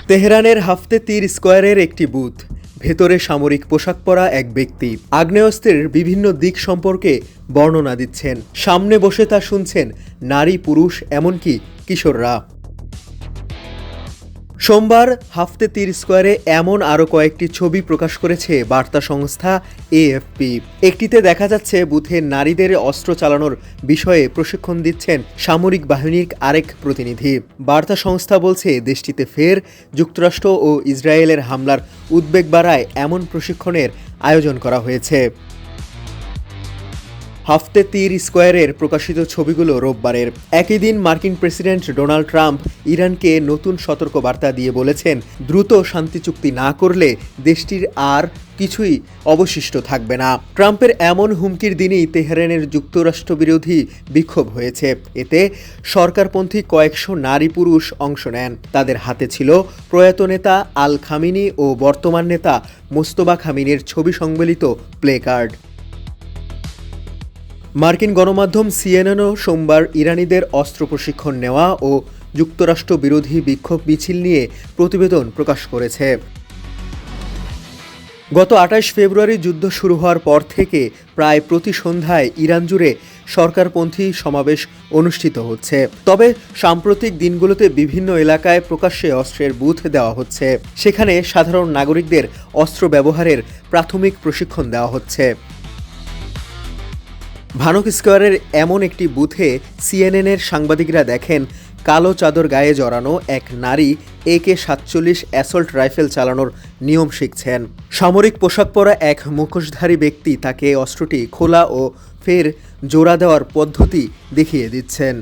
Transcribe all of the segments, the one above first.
তেহরানের হাফতে তীর স্কোয়ারের একটি বুথ, ভেতরে সামরিক পোশাক পরা এক ব্যক্তি আগ্নেয়াস্ত্রের বিভিন্ন দিক সম্পর্কে বর্ণনা দিচ্ছেন। সামনে বসে তা শুনছেন নারী, পুরুষ, এমনকি কিশোররা। সোমবার হাফতে তীর স্কোয়ারে এমন আরও কয়েকটি ছবি প্রকাশ করেছে বার্তা সংস্থা এএফপি। একটিতে দেখা যাচ্ছে বুথে নারীদের অস্ত্র চালানোর বিষয়ে প্রশিক্ষণ দিচ্ছেন সামরিক বাহিনীর আরেক প্রতিনিধি। বার্তা সংস্থা বলছে দেশটিতে ফের যুক্তরাষ্ট্র ও ইসরায়েলের হামলার উদ্বেগ বাড়ায় এমন প্রশিক্ষণের আয়োজন করা হয়েছে। হাফতে তীর স্কোয়ারের প্রকাশিত ছবিগুলো রোববারের। একই দিন মার্কিন প্রেসিডেন্ট ডোনাল্ড ট্রাম্প ইরানকে নতুন সতর্কবার্তা দিয়ে বলেছেন, দ্রুত শান্তি চুক্তি না করলে দেশটির আর কিছুই অবশিষ্ট থাকবে না। ট্রাম্পের এমন হুমকির দিনেই তেহরানের যুক্তরাষ্ট্র বিরোধী বিক্ষোভ হয়েছে। এতে সরকারপন্থী কয়েকশো নারী পুরুষ অংশ নেন। তাদের হাতে ছিল প্রয়াত নেতা আল খামিনি ও বর্তমান নেতা মোস্তফা খামিনির ছবি সংবলিত প্লে কার্ড। মার্কিন গণমাধ্যম সিএনএনও সোমবার ইরানিদের অস্ত্র প্রশিক্ষণ নেওয়া ও যুক্তরাষ্ট্র বিরোধী বিক্ষোভ মিছিল নিয়ে প্রতিবেদন প্রকাশ করেছে। গত ২৮ ফেব্রুয়ারি যুদ্ধ শুরু হওয়ার পর থেকে প্রায় প্রতি সন্ধ্যায় ইরান জুড়ে সরকারপন্থী সমাবেশ অনুষ্ঠিত হচ্ছে। তবে সাম্প্রতিক দিনগুলোতে বিভিন্ন এলাকায় প্রকাশ্যে অস্ত্রের বুথ দেওয়া হচ্ছে। সেখানে সাধারণ নাগরিকদের অস্ত্র ব্যবহারের প্রাথমিক প্রশিক্ষণ দেওয়া হচ্ছে। ভানক স্কোয়ারের এমন একটি বুথে সিএনএনের সাংবাদিকরা দেখেন কালো চাদর গায়ে জড়ানো এক নারী AK-47 অ্যাসল্ট রাইফেল চালানোর নিয়ম শিখছেন। সামরিক পোশাক পরা এক মুখোশধারী ব্যক্তি তাকে অস্ত্রটি খোলা ও ফের জোড়া দেওয়ার পদ্ধতি দেখিয়ে দিচ্ছেন।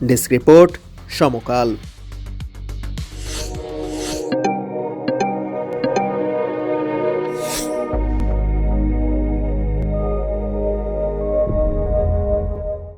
ডেস্ক রিপোর্ট, সমকাল।